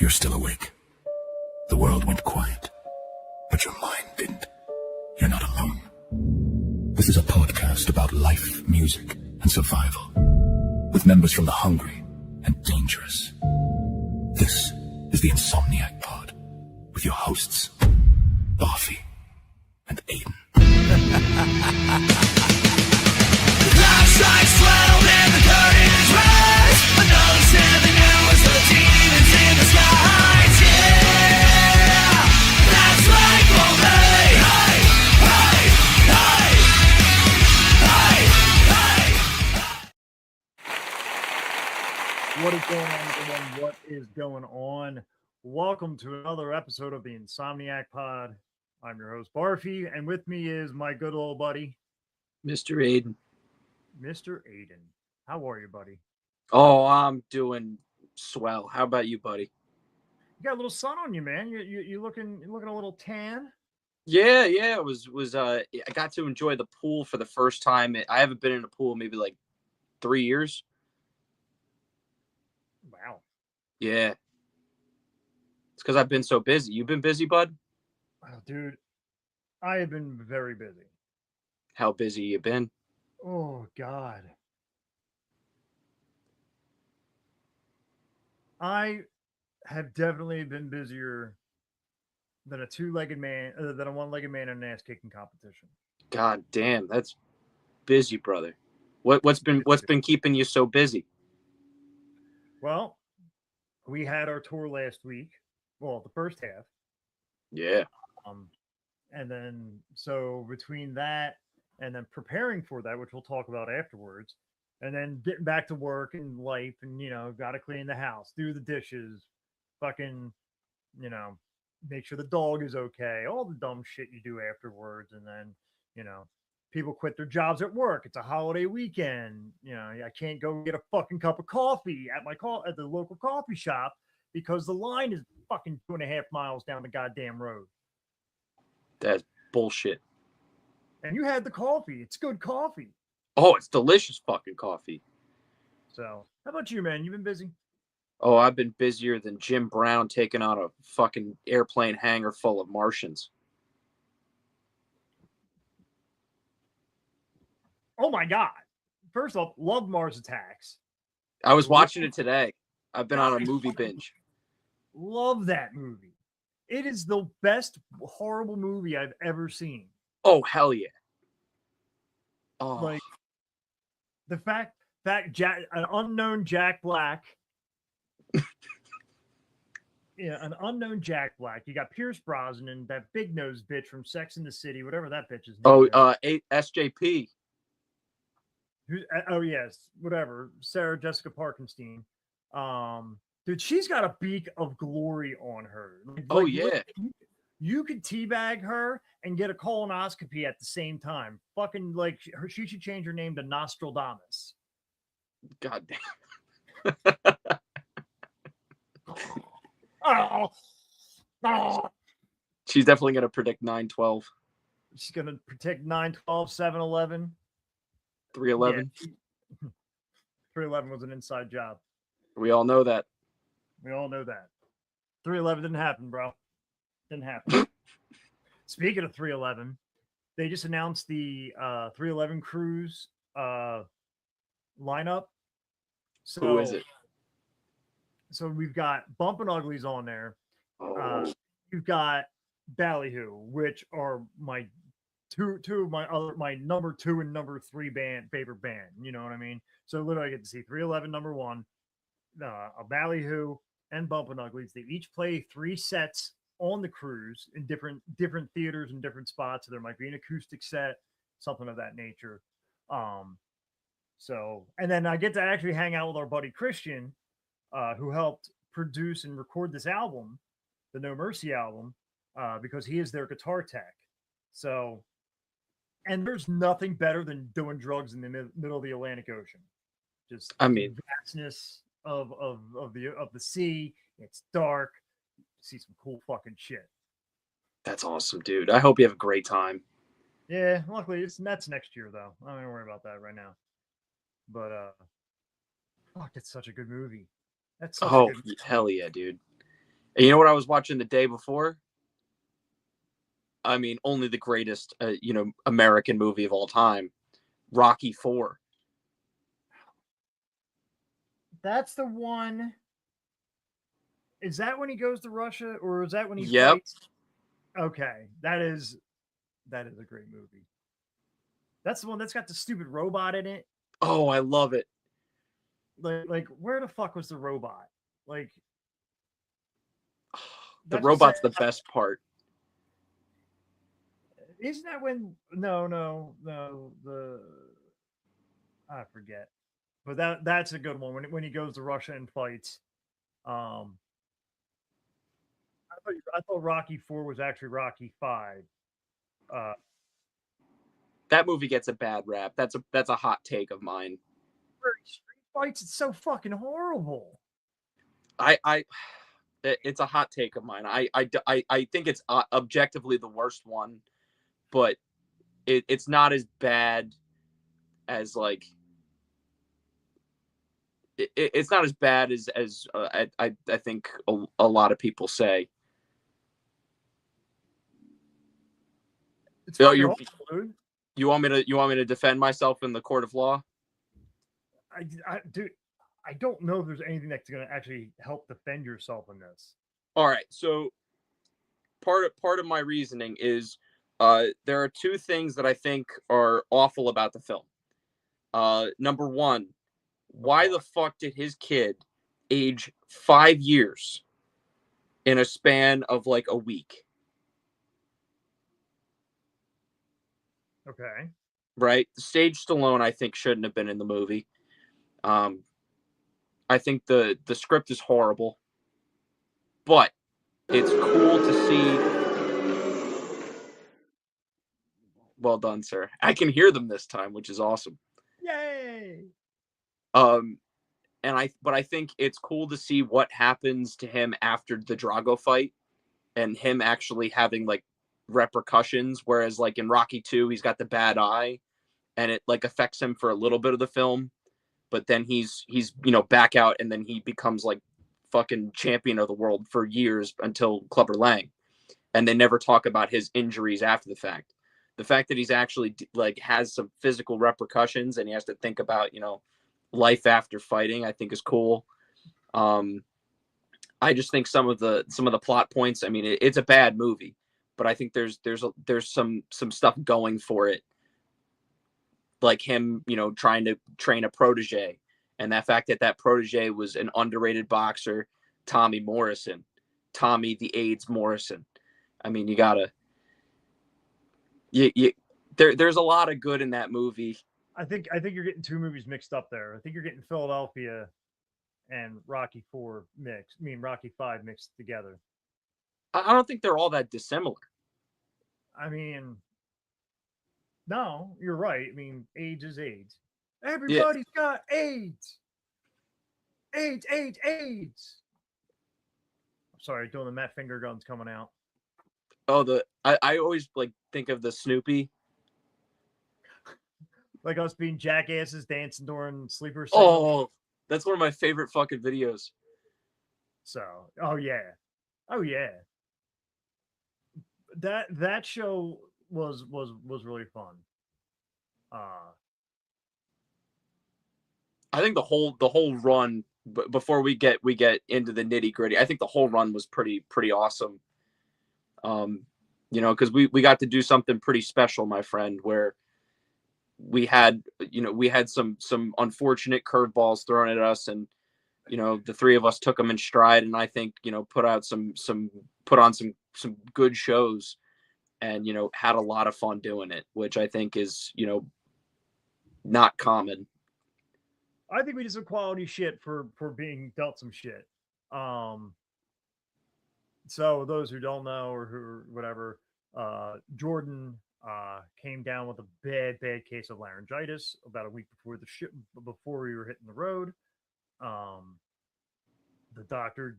You're still awake. The world went quiet, but your mind didn't. You're not alone. This is a podcast about life, music, and survival, with members from the hungry and dangerous. This is the Insomniac Pod, with your hosts, Barfi and Aiden. Life strikes 12 and the curtains rise. Another 7 hours of demons in the skies. Yeah, that's right, oh hey, hey, hey, hey, hey, hey. What is going on, everyone? What is going on? Welcome to another episode of the Insomniac Pod. I'm your host, Barfi, and with me is my good old buddy, Mr. Aiden. Mr. Aiden. How are you, buddy? Oh, I'm doing swell. How about you, buddy? You got a little sun on you, man. You looking a little tan. Yeah. It was I got to enjoy the pool for the first time. I haven't been in a pool maybe like 3 years. Wow. Yeah. It's because I've been so busy. You been busy, bud? Oh, dude, I have been very busy. How busy you been? Oh God. I have definitely been busier than a one-legged man in an ass-kicking competition. God damn, that's busy, brother. What's been keeping you so busy? Well, we had our tour last week. Well, the first half. Yeah. And then so between that and then preparing for that, which we'll talk about afterwards, and then getting back to work and life, and got to clean the house, do the dishes, fucking, make sure the dog is okay, all the dumb shit you do afterwards, and then people quit their jobs at work. It's a holiday weekend. I can't go get a fucking cup of coffee at at the local coffee shop because the line is fucking 2.5 miles down the goddamn road. That's bullshit. And you had the coffee. It's good coffee. Oh, it's delicious fucking coffee. So, how about you, man? You been busy? Oh, I've been busier than Jim Brown taking on a fucking airplane hangar full of Martians. Oh my God. First off, love Mars Attacks. I was watching it today. I've been on a movie binge. Love that movie. It is the best horrible movie I've ever seen. Oh, hell yeah. Oh. Like, the fact an unknown Jack Black. An unknown Jack Black. You got Pierce Brosnan, that big nose bitch from Sex and the City, whatever that bitch is. SJP. Oh yes, whatever. Sarah Jessica Parkenstein. Dude, she's got a beak of glory on her. Oh yeah. You could teabag her and get a colonoscopy at the same time. Fucking she should change her name to Nostradamus. God damn. Oh. She's definitely gonna predict 9/12. She's gonna predict 9/12, 7/11. 3/11. Yeah. 3/11 was an inside job. We all know that. We all know that. 3/11 didn't happen, bro. Didn't happen. Speaking of 3/11, they just announced the 3/11 cruise lineup. So, who is it? So we've got Bumpin' Uglies on there. You've got Ballyhoo, which are my two of my number 2 and number 3 favorite band. You know what I mean? So literally I get to see 3/11 number 1, a Ballyhoo, and Bumpin' Uglies. They each play 3 sets on the cruise in different theaters and different spots. So there might be an acoustic set, something of that nature. So, and then I get to actually hang out with our buddy Christian, who helped produce and record this album, the No Mercy album, because he is their guitar tech. So, and there's nothing better than doing drugs in the middle of the Atlantic Ocean. Just, the vastness of the sea. It's dark. See some cool fucking shit. That's awesome, dude. I hope you have a great time. Yeah, luckily that's next year though. I don't worry about that right now. But fuck, it's such a good movie. That's such a good movie. Hell yeah, dude. And you know what I was watching the day before? I mean, only the greatest, American movie of all time, Rocky 4. That's the one. Is that when he goes to Russia, or is that when he Yep. fights? Okay, that is a great movie. That's the one that's got the stupid robot in it. Oh, I love it. Like where the fuck was the robot? Like The that's what robot's said, the best part. isn't that when? No, the I forget. But that's a good one when he goes to Russia and fights. Um, I thought Rocky 4 was actually Rocky 5. Uh, That movie gets a bad rap. That's a hot take of mine. where he street fights, it's so fucking horrible. It's a hot take of mine. I think it's objectively the worst one, but it's not as bad as like it's not as bad as I think a lot of people say. It's Oh, fucking horrible, dude. you want me to defend myself in the court of law? Dude, I don't know if there's anything that's going to actually help defend yourself in this. All right, so part of my reasoning is there are two things that I think are awful about the film. Number one, why the fuck did his kid age 5 years in a span of like a week? Okay. Right? Stage Stallone, I think, shouldn't have been in the movie. I think the script is horrible, but it's cool to see. Well done, sir. I can hear them this time, which is awesome. Yay! But I think it's cool to see what happens to him after the Drago fight, and him actually having like repercussions. Whereas like in Rocky 2, he's got the bad eye, and it like affects him for a little bit of the film, but then he's back out, and then he becomes like fucking champion of the world for years until Clubber Lang, and they never talk about his injuries after the fact. The fact that he's actually like has some physical repercussions and he has to think about life after fighting, I think is cool. I just think some of the plot points. I mean, it's a bad movie, but I think there's some stuff going for it, like him, trying to train a protege, and that fact that protege was an underrated boxer, Tommy Morrison, Tommy the AIDS Morrison. I mean, you gotta, there's a lot of good in that movie. I think you're getting two movies mixed up there. I think you're getting Philadelphia and Rocky 4 mixed. I mean Rocky 5 mixed together. I don't think they're all that dissimilar. I mean, no, you're right. I mean, AIDS is AIDS. Everybody's got AIDS. AIDS, AIDS, AIDS. I'm sorry, doing the Matt finger guns coming out. Oh, I always like think of the Snoopy. Like us being jackasses dancing during sleeper Oh, signals. that's one of my favorite fucking videos. So, oh yeah. That show was really fun. I think the whole run, before we get into the nitty gritty, I think the whole run was pretty awesome. Because we got to do something pretty special, my friend, where we had some unfortunate curveballs thrown at us, and the three of us took them in stride, and I think put on some good shows, and had a lot of fun doing it, which I think is not common. I think we did some quality shit for being dealt some shit. So those who don't know or who whatever, Jordan came down with a bad case of laryngitis about a week before we were hitting the road. The doctor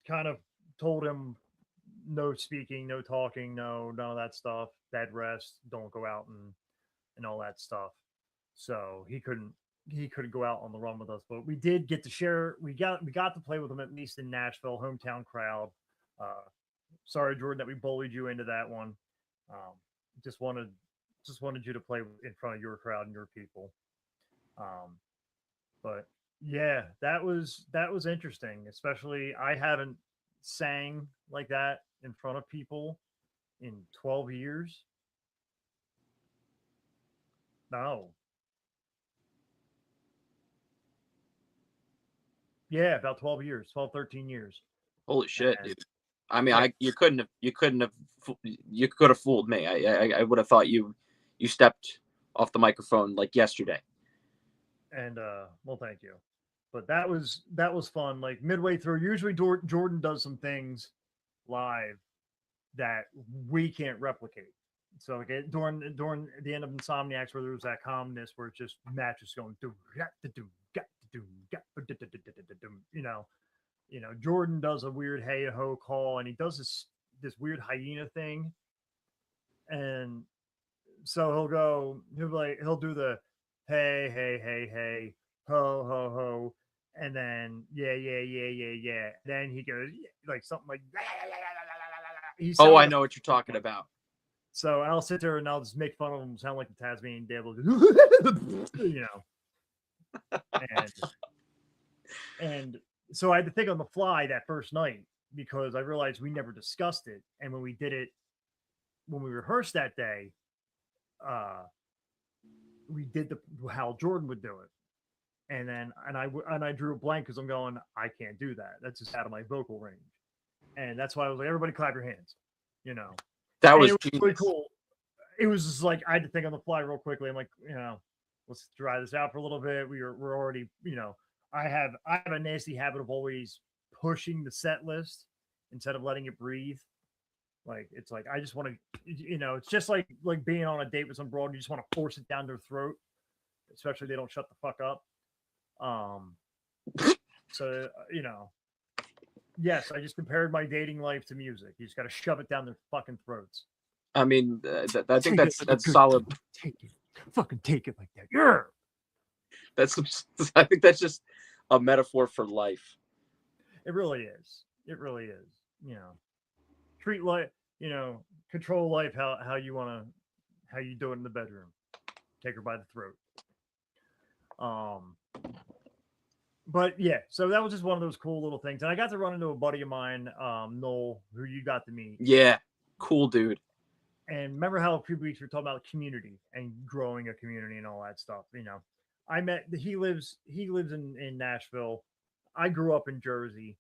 kind of told him no speaking, no talking, none of that stuff, bed rest, don't go out and all that stuff. So he couldn't go out on the run with us, but we did get to share. We got to play with him at least in Nashville, hometown crowd. Sorry, Jordan, that we bullied you into that one. Um, just wanted you to play in front of your crowd and your people. Um, but yeah, that was interesting. Especially, I haven't sang like that in front of people in 12 years. No, yeah, about 12 years, 12, 13 years. Holy shit, And dude. I mean, like, you could have fooled me. I would have thought you stepped off the microphone like yesterday. and well, thank you. But that was fun. Like midway through, usually Jordan does some things live that we can't replicate. So like during the end of Insomniacs, where there was that calmness, where it's just matches going, you know, Jordan does a weird hey ho call, and he does this weird hyena thing, and so he'll do the hey hey hey hey ho ho ho, and then yeah yeah yeah yeah yeah. Then he goes like something like he Oh, sounds I like know what you're talking a about. so I'll sit there and I'll just make fun of him, sound like the Tasmanian devil, and and so I had to think on the fly that first night because I realized we never discussed it, and when we did it, when we rehearsed that day, uh, we did the how Jordan would do it, and then and I drew a blank because I'm going, I can't do that. That's just out of my vocal range, and that's why I was like, everybody clap your hands, you know, That and it was was really genius. cool. It was just like I had to think on the fly real quickly. I'm like, let's try this out for a little bit. We're already, I have a nasty habit of always pushing the set list instead of letting it breathe. Like it's like I just want to, it's just like being on a date with some broad. You just want to force it down their throat, especially if they don't shut the fuck up. Um, so yes, I just compared my dating life to music. You just got to shove it down their fucking throats. I mean, I think Take it like a that's good solid. thing. Take it. Fucking take it like that. Yeah. That's I think that's just a metaphor for life. It really is. It really is. You know, treat life, control life how you want to, how you do it in the bedroom. Take her by the throat. Um, but yeah, so that was just one of those cool little things. And I got to run into a buddy of mine, Noel, who you got to meet. Yeah, cool dude. And remember how a few weeks we were talking about community and growing a community and all that stuff. I met he lives in Nashville. I grew up in Jersey.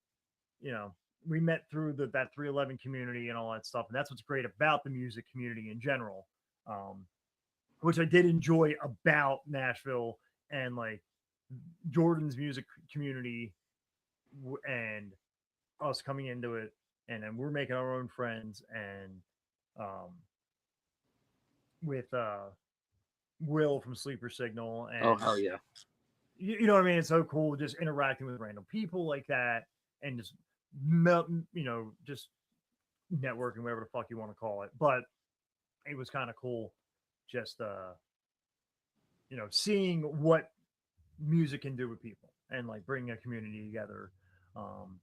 You know, we met through that 311 community and all that stuff, and that's what's great about the music community in general. Um, which I did enjoy about Nashville and like Jordan's music community and us coming into it, and then we're making our own friends and um, with Will from Sleeper Signal, Oh and hell yeah. you know what I mean. It's so cool just interacting with random people like that, and just just networking, whatever the fuck you want to call it. But it was kind of cool, just seeing what music can do with people and like bring a community together. Um,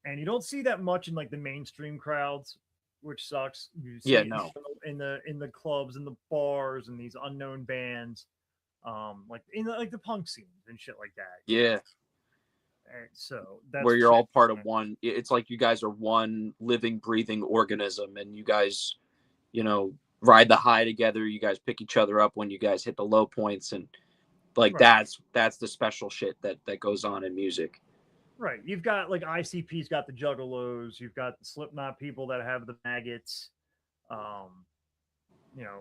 and you don't see that much in like the mainstream crowds, which sucks. You Yeah, see it no. in the clubs and the bars and these unknown bands, like in the punk scenes and shit like that. Yeah, And so that's where what you're shit. all part of one. It's like you guys are one living, breathing organism, and you guys, ride the high together. You guys pick each other up when you guys hit the low points, and like Right. that's the special shit that goes on in music. Right. You've got like ICP's got the Juggalos. You've got the Slipknot people that have the maggots. Um, you know,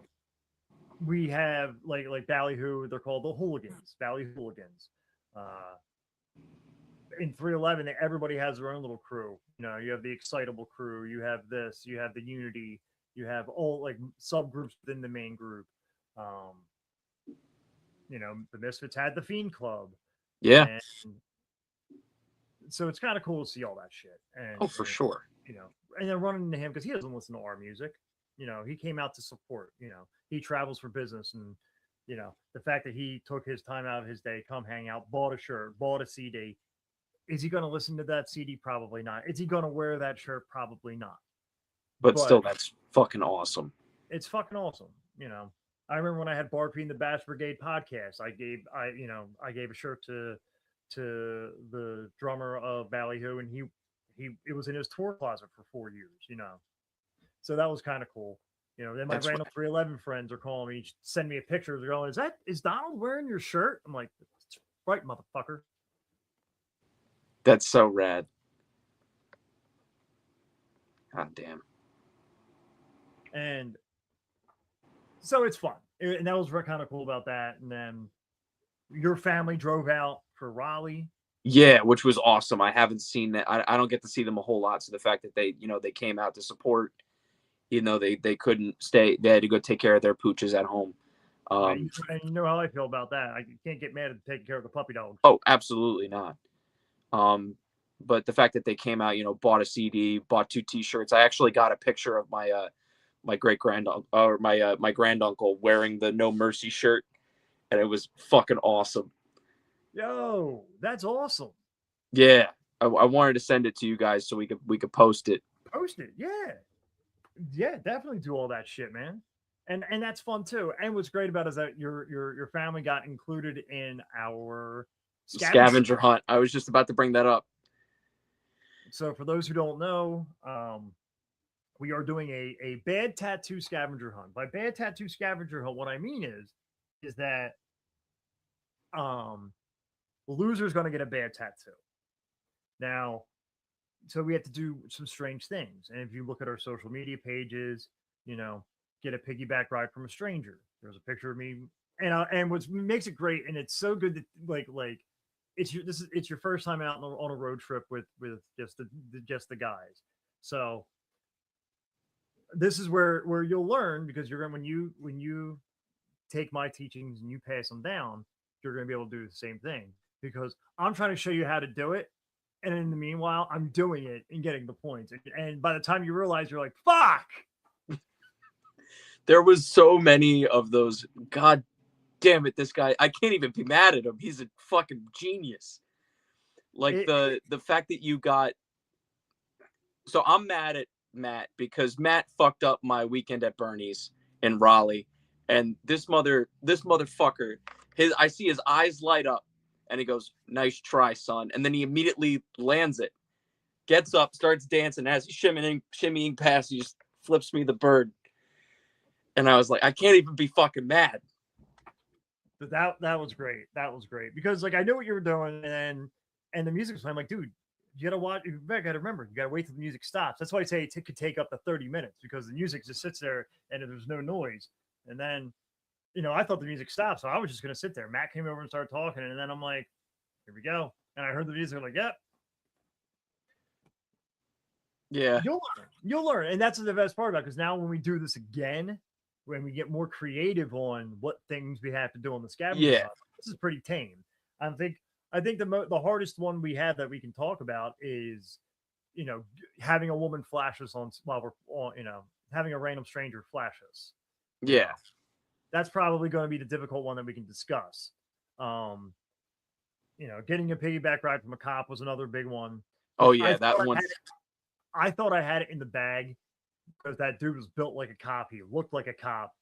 we have like Ballyhoo. They're called the Hooligans. Valley Hooligans. Uh, in 311, everybody has their own little crew. You have the Excitable crew. You have this. You have the Unity. You have all like subgroups within the main group. Um, the Misfits had the Fiend Club, Yeah. and so it's kind of cool to see all that shit. And Oh, for sure. you know, and then running into him because he doesn't listen to our music. He came out to support. He travels for business, and the fact that he took his time out of his day, come hang out, bought a shirt, bought a CD, Is he going to listen to that CD? Probably not. Is he going to wear that shirt? Probably not. But still, that's fucking awesome. It's fucking awesome. I remember when I had Barpy and the Bash Brigade podcast, I gave a shirt to the drummer of Ballyhoo, and it was in his tour closet for 4 years. So that was kind of cool. Then my random 311 friends are calling me, send me a picture. They're going, is Donald wearing your shirt? I'm like, that's right, motherfucker. That's so rad. God damn. And so it's fun. And that was kind of cool about that. And then your family drove out for Raleigh. Yeah, which was awesome. I haven't seen that. I don't get to see them a whole lot. So the fact that they came out to support, they couldn't stay. They had to go take care of their pooches at home. And you know how I feel about that. I can't get mad at taking care of the puppy dog. Oh, absolutely not. But the fact that they came out, bought a CD, bought 2 T-shirts. I actually got a picture of my great granduncle or my granduncle wearing the No Mercy shirt, and it was fucking awesome. Yo, that's awesome. Yeah, I wanted to send it to you guys so we could post it. Post it, yeah, definitely do all that shit, man. And that's fun too. And what's great about it is that your family got included in our scavenger hunt. I was just about to bring that up. So for those who don't know, we are doing a bad tattoo scavenger hunt. By bad tattoo scavenger hunt, what I mean is that the loser is going to get a bad tattoo. Now, so we have to do some strange things. And if you look at our social media pages, get a piggyback ride from a stranger. There's a picture of me, and what makes it great, and it's so good that like it's your first time out on a road trip with just the guys. So this is where you'll learn, because you're going, when you take my teachings and you pass them down, you're going to be able to do the same thing, because I'm trying to show you how to do it. And in the meanwhile, I'm doing it and getting the points. And by the time you realize, you're like, fuck. There was so many of those. God damn it, this guy. I can't even be mad at him. He's a fucking genius. Like the fact that you got. So I'm mad at Matt because Matt fucked up my weekend at Bernie's in Raleigh. And this motherfucker, I see his eyes light up. And he goes, nice try, son. And then he immediately lands it. Gets up, starts dancing. As he's shimmying past, he just flips me the bird. And I was like, I can't even be fucking mad. But that was great. That was great. Because, like, I knew what you were doing. And the music was playing. I'm like, dude, you got to watch. You got to remember, you got to wait till the music stops. That's why I say it could take up to 30 minutes. Because the music just sits there and there's no noise. And then, I thought the music stopped, so I was just going to sit there. Matt came over and started talking, and then I'm like, here we go. And I heard the music, I'm like, yep. Yeah. You'll learn. And that's the best part about it, because now when we do this again, when we get more creative on what things we have to do on the scavenger hunt, this is pretty tame. I think the hardest one we have that we can talk about is, having a woman flash us on while we're on, having a random stranger flash us. Yeah. That's probably going to be the difficult one that we can discuss. Getting a piggyback ride from a cop was another big one. Oh yeah, that one. I thought I had it in the bag because that dude was built like a cop. He looked like a cop.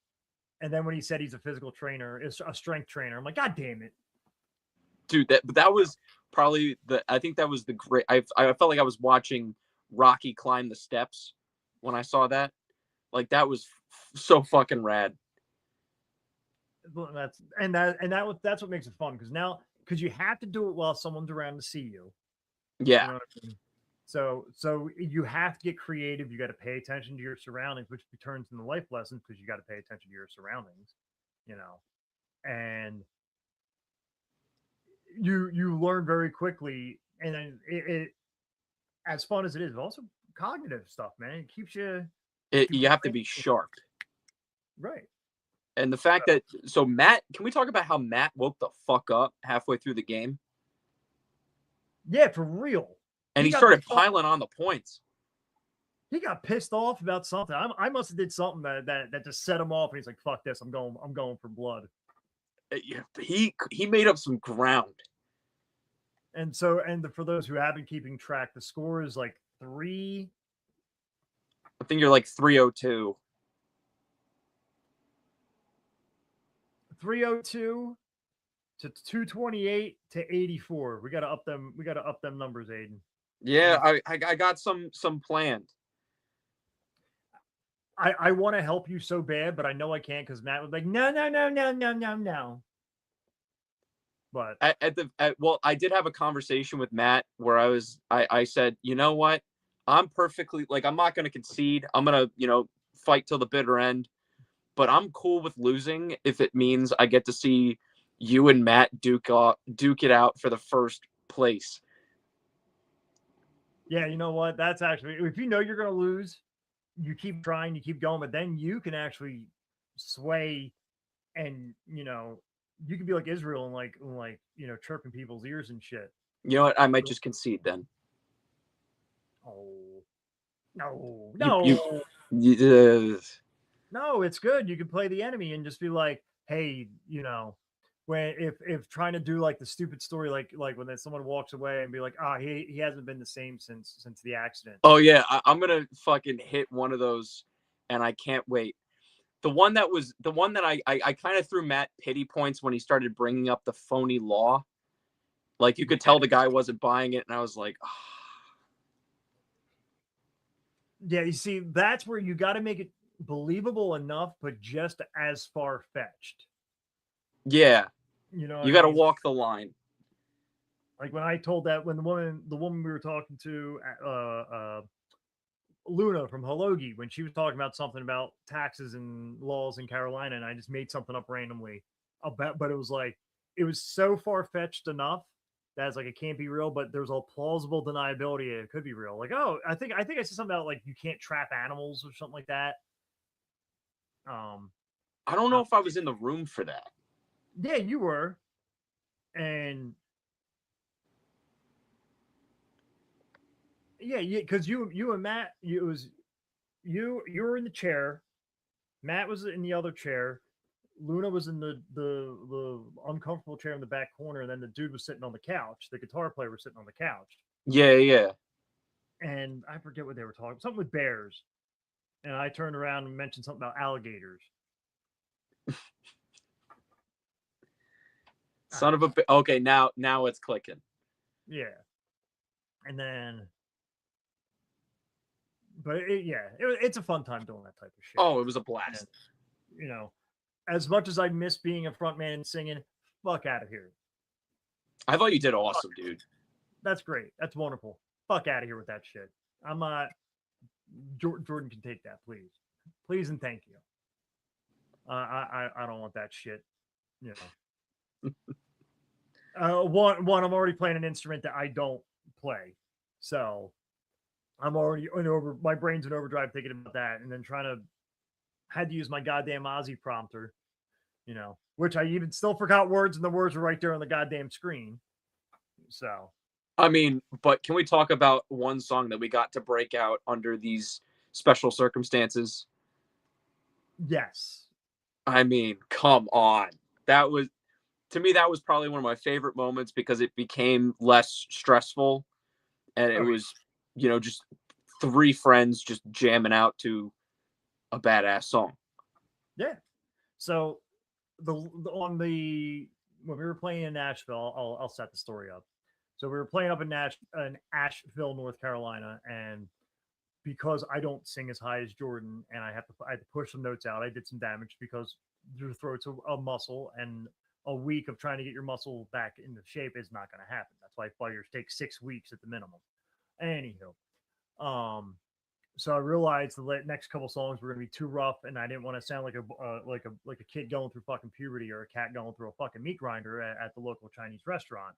And then when he said he's a physical trainer, is a strength trainer, I'm like, God damn it. Dude, that was probably I think that was the great. I felt like I was watching Rocky climb the steps when I saw that. Like, that was so fucking rad. That's what makes it fun, because you have to do it while someone's around to see you. Yeah. You know what I mean? So you have to get creative. You got to pay attention to your surroundings, which turns into life lessons, because you got to pay attention to your surroundings, and you learn very quickly. And then it as fun as it is, also cognitive stuff, man. It keeps you. You have to be sharp. Right. And the fact that, so Matt, can we talk about how Matt woke the fuck up halfway through the game? Yeah, for real. And he started piling on the points. He got pissed off about something. I must have did something that just set him off, and he's like, "Fuck this! I'm going for blood." He made up some ground. And so, for those who have been keeping track, the score is like I think you're like 302. 302 to 228 to 84. We got to up them. We got to up them numbers, Aiden. Yeah, I got some planned. I want to help you so bad, but I know I can't because Matt was like, no, no, no, no, no, no, no. But Well, I did have a conversation with Matt where I said, you know what? I'm perfectly like, I'm not going to concede. I'm going to, fight till the bitter end, but I'm cool with losing if it means I get to see you and Matt duke it out for the first place. Yeah, you know what? That's actually, if you know you're going to lose, you keep trying, you keep going, but then you can actually sway, and you can be like Israel and like chirping people's ears and shit. You know what? I might just concede then. Oh no, no, it's good. You can play the enemy and just be like, hey, when if trying to do like the stupid story, like when someone walks away and be like, he hasn't been the same since the accident. Oh yeah, I'm gonna fucking hit one of those, and I can't wait. The one that I kind of threw Matt pity points when he started bringing up the phony law. Like you could tell the guy wasn't buying it, and I was like, oh. Yeah, you see, that's where you got to make it believable enough, but just as far fetched. Yeah, you got to walk the line. Like when I told that, when the woman we were talking to, Luna from Hologi, when she was talking about something about taxes and laws in Carolina, and I just made something up randomly but it was like, it was so far fetched enough that it's like it can't be real, but there's a plausible deniability it could be real. Like, I think I said something about like you can't trap animals or something like that. I don't know if I was in the room for that. Yeah, you were, and yeah, because you and Matt, you were in the chair, Matt was in the other chair, Luna was in the uncomfortable chair in the back corner, and then the dude was sitting on the couch. The guitar player was sitting on the couch. Yeah. And I forget what they were talking. Something with bears. And I turned around and mentioned something about alligators. Son of a. Okay, now it's clicking. Yeah. And then, but it's a fun time doing that type of shit. Oh, it was a blast. And, as much as I miss being a front man and singing, fuck out of here. I thought you did awesome, dude. That's great. That's wonderful. Fuck out of here with that shit. I'm not. Jordan can take that, please and thank you. I don't want that shit. One, I'm already playing an instrument that I don't play, so I'm already my brain's in overdrive thinking about that, and then had to use my goddamn Aussie prompter, which I even still forgot words, and the words were right there on the goddamn screen. So, I mean, but can we talk about one song that we got to break out under these special circumstances? Yes. I mean, come on. That was, to me, that was probably one of my favorite moments because it became less stressful, and it was, just three friends just jamming out to a badass song. Yeah. So when we were playing in Nashville, I'll set the story up. So we were playing up in Asheville, North Carolina, and because I don't sing as high as Jordan, and I had to push some notes out, I did some damage because your throat's a muscle, and a week of trying to get your muscle back into shape is not going to happen. That's why fighters take 6 weeks at the minimum. Anywho, so I realized the next couple songs were going to be too rough, and I didn't want to sound like a kid going through fucking puberty or a cat going through a fucking meat grinder at the local Chinese restaurant.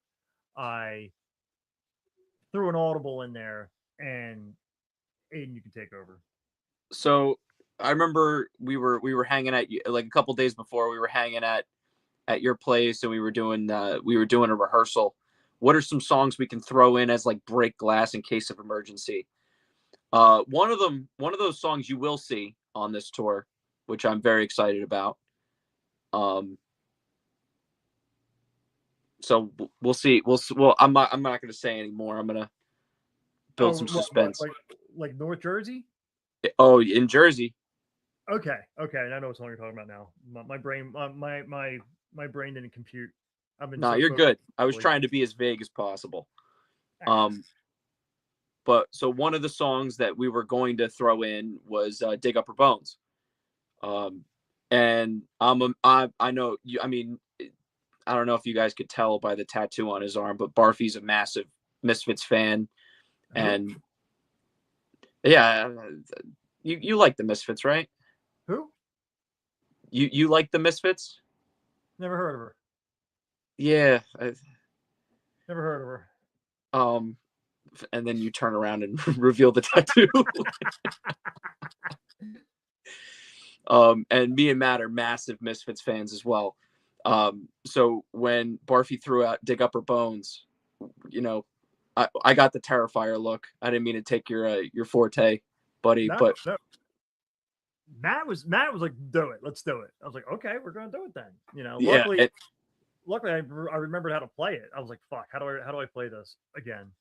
I threw an audible in there, and Aiden, you can take over. So I remember we were hanging at like a couple days before, we were hanging at your place, and we were doing a rehearsal. What are some songs we can throw in as like break glass in case of emergency? One of those songs you will see on this tour, which I'm very excited about. So we'll see. Well, I'm not going to say anymore. I'm going to build some suspense. Like North Jersey? Oh, in Jersey. Okay, I know what song you're talking about now. My brain, my brain didn't compute. I've been No, so you're focused good. I was lately. trying to be as vague as possible. Ah, But so one of the songs that we were going to throw in was "Dig Up Her Bones," and I know you. I mean, I don't know if you guys could tell by the tattoo on his arm, but Barfy's a massive Misfits fan, who? and yeah, you like the Misfits, right? Who? You like the Misfits? Never heard of her. Yeah. Never heard of her. And then you turn around and reveal the tattoo. And me and Matt are massive Misfits fans as well. So when Barfy threw out "Dig Up Her Bones," you know, I got the Terrifier look. I didn't mean to take your forte, buddy, No, but no. Matt was like, "Do it, let's do it." I was like, "Okay, we're gonna do it then." yeah, Luckily, I remembered how to play it. I was like, "Fuck, how do I play this again?"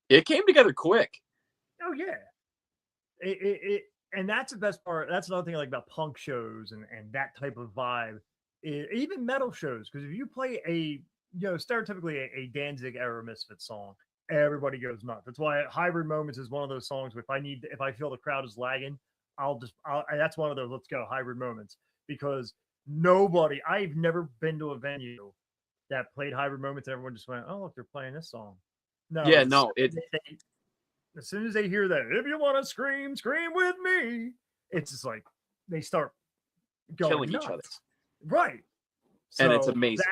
it came together quick. Oh yeah, and that's the best part. That's another thing I like about punk shows and that type of vibe, even metal shows. Because if you play stereotypically a Danzig era Misfit song, everybody goes nuts. That's why Hybrid Moments is one of those songs. If I feel the crowd is lagging, that's one of those let's go Hybrid Moments, because I've never been to a venue that played Hybrid Moments and everyone just went, "Oh look, they're playing this song." No, Yeah, no, as soon as they hear that, "If you want to scream, scream with me," it's just like they start going killing nuts. each other, Right? and it's So amazing.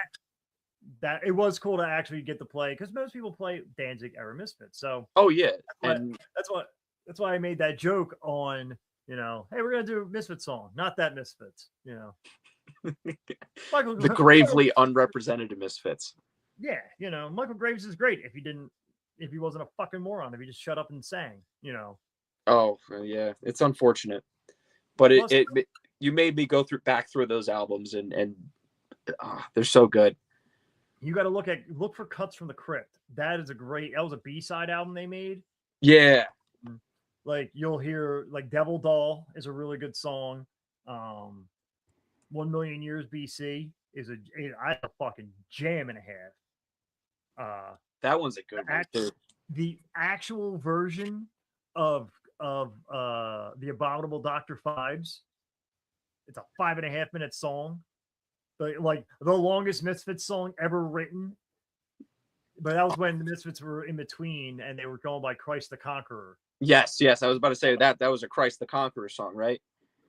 that it was cool to actually get to play, because most people play Danzig era Misfits. So Oh yeah, that's why I made that joke on, hey, we're gonna do a Misfits song, not that Misfits. Michael, the gravely unrepresented Misfits. yeah, Michael Graves is great if he wasn't a fucking moron, if he just shut up and sang. Oh yeah, it's unfortunate, but Plus, you made me go back through those albums, and they're so good. you got to look for Cuts from the Crypt. That was a B-side album they made. Yeah, Like you'll hear like Devil Doll is a really good song. 1 Million Years BC is a fucking jam and a half. that one's a good one too. The actual version of the Abominable Dr. Phibes, it's a 5.5 minute song, like the longest Misfits song ever written. But that was when the Misfits were in between and they were going by Christ the Conqueror. Yes, I was about to say that was a Christ the Conqueror song, right?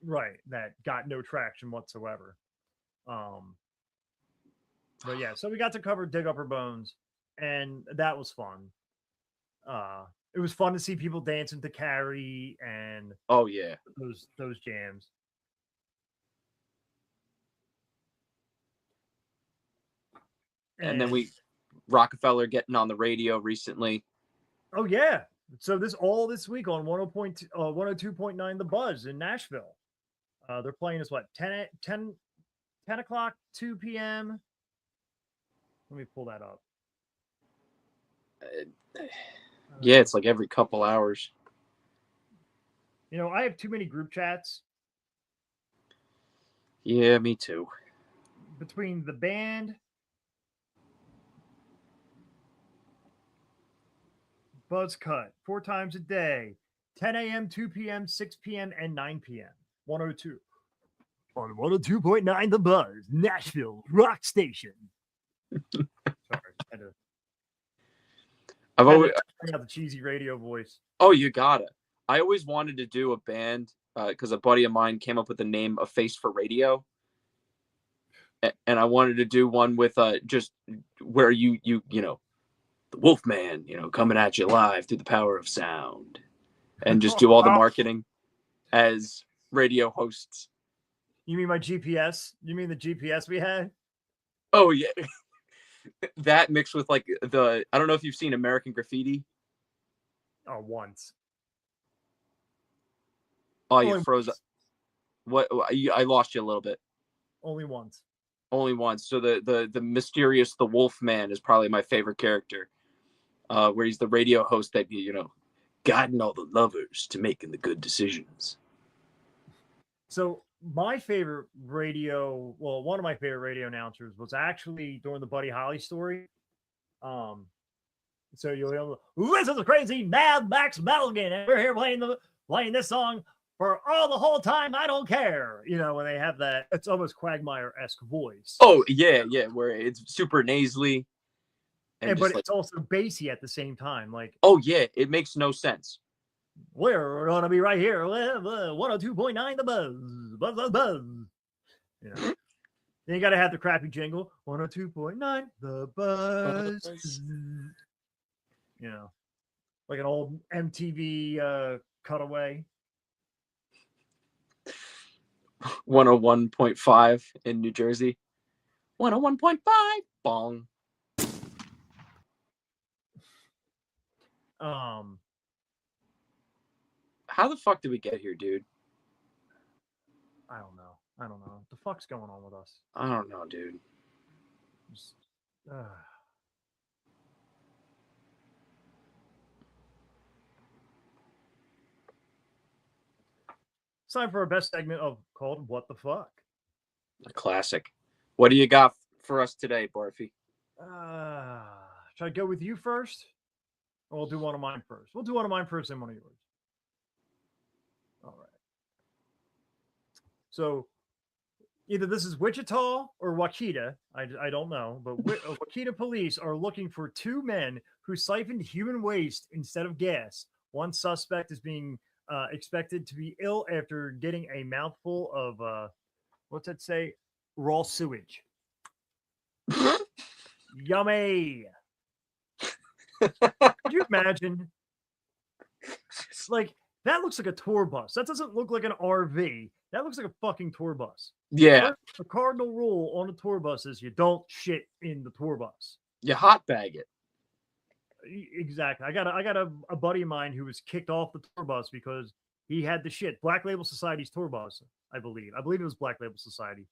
Right, that got no traction whatsoever. But yeah, so we got to cover "Dig Up Her Bones," and that was fun. It was fun to see people dancing to "Carrie" and Oh yeah, those jams. and then Rockefeller getting on the radio recently. Oh yeah, so this week on 102.9 The Buzz in Nashville. They're playing us 10 o'clock, 2 p.m. Let me pull that up. Yeah, it's like every couple hours. I have too many group chats. Yeah, me too. Between the band, Buzz Cut, 4 times a day, 10 a.m., 2 p.m., 6 p.m., and 9 p.m. 102. On 102.9 The Buzz, Nashville Rock Station. Sorry, I've always got the cheesy radio voice. Oh, you got it. I always wanted to do a band because a buddy of mine came up with the name "A Face for Radio," and I wanted to do one with just where you know, the Wolfman, coming at you live through the power of sound, and just do all the marketing as radio hosts. You mean my GPS? You mean the GPS we had? Oh yeah, that mixed with like I don't know if you've seen American Graffiti. Oh, once. Oh, you froze up. What? I lost you a little bit. Only once. Only once. So the mysterious the Wolf Man is probably my favorite character. Where he's the radio host that guiding all the lovers to making the good decisions. So my favorite one of my favorite radio announcers was actually during the Buddy Holly story. So you'll hear, this is a crazy Mad Max Melgan, and we're here playing this song for all the whole time. I don't care. When they have that, it's almost Quagmire-esque voice. Oh yeah, where it's super nasally, but it's also bassy at the same time. Like, oh yeah, it makes no sense. We're gonna be right here, 102.9 the buzz. Then you got to have the crappy jingle, 102.9 the buzz. Like an old MTV cutaway. 101.5 in New Jersey. 101.5 bong. How the fuck did we get here, dude? I don't know. What the fuck's going on with us? I don't know, dude. Just, It's time for our best segment called What the Fuck? A classic. What do you got for us today, Barfy? Should I go with you first? Or we'll do one of mine first. We'll do one of mine first and one of yours. All right. So either this is Wichita or Waukita. I don't know. But Waukita police are looking for two men who siphoned human waste instead of gas. One suspect is being expected to be ill after getting a mouthful of, what's that say? Raw sewage. Yummy. Could you imagine? Like, that looks like a tour bus. That doesn't look like an RV. That looks like a fucking tour bus. Yeah. The cardinal rule on a tour bus is you don't shit in the tour bus. You hot bag it. Exactly. I got a buddy of mine who was kicked off the tour bus because he had the shit. Black Label Society's tour bus, I believe. I believe it was Black Label Society.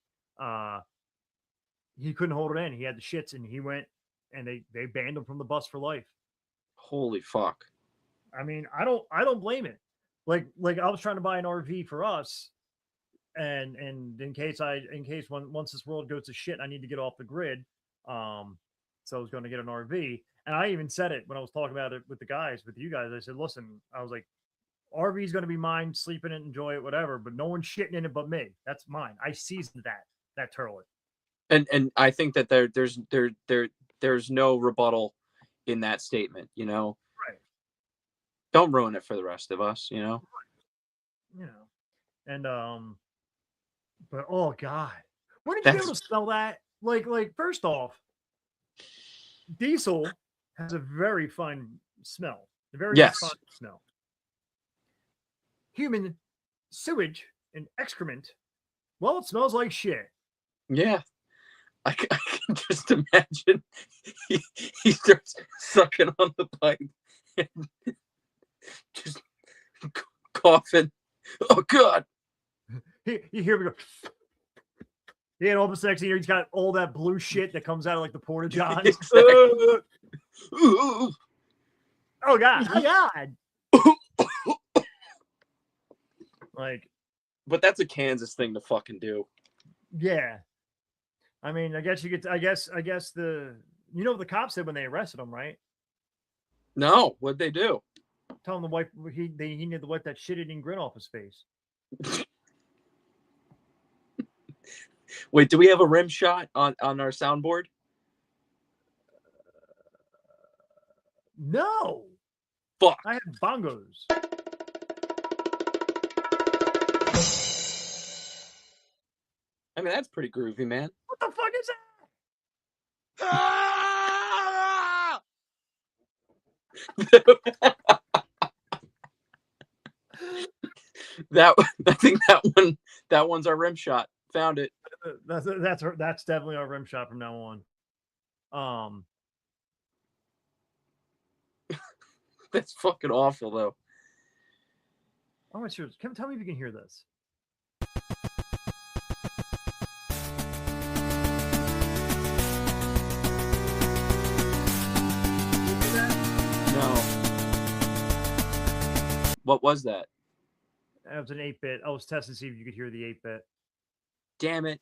He couldn't hold it in. He had the shits, and he went, and they banned him from the bus for life. Holy fuck. I mean, I don't blame it. Like I was trying to buy an RV for us, and in case once this world goes to shit, I need to get off the grid. So I was going to get an RV. And I even said it when I was talking about it with you guys. I said, listen, I was like, RV is going to be mine, sleep in it, enjoy it, whatever, but no one's shitting in it but me. That's mine. I seasoned that turlet. And I think that there's no rebuttal in that statement, Right. Don't ruin it for the rest of us, Right. And but oh god. When did you be able to smell that? Like first off, diesel has a very fine smell. A very fine smell. Human sewage and excrement, well, it smells like shit. Yeah. I can just imagine he starts sucking on the pipe and just coughing. Oh, God. You hear me go. Yeah, and all of a sudden, he's got all that blue shit that comes out of like the porta johns. Exactly. Oh God! Oh God! Like, but that's a Kansas thing to fucking do. Yeah, I mean, I guess you get. I guess the. You know what the cops said when they arrested him, right? No, what'd they do? Tell him to wipe. He needed to wipe that shit-eating grin off his face. Wait, do we have a rim shot on our soundboard? No. Fuck. I have bongos. I mean, that's pretty groovy, man. What the fuck is that? I think that one's our rim shot. Found it. That's definitely our rim shot from now on. That's fucking awful, though. Oh, my serious. Tell me if you can hear this. What was that? It was an 8-bit. I was testing to see if you could hear the 8-bit. Damn it.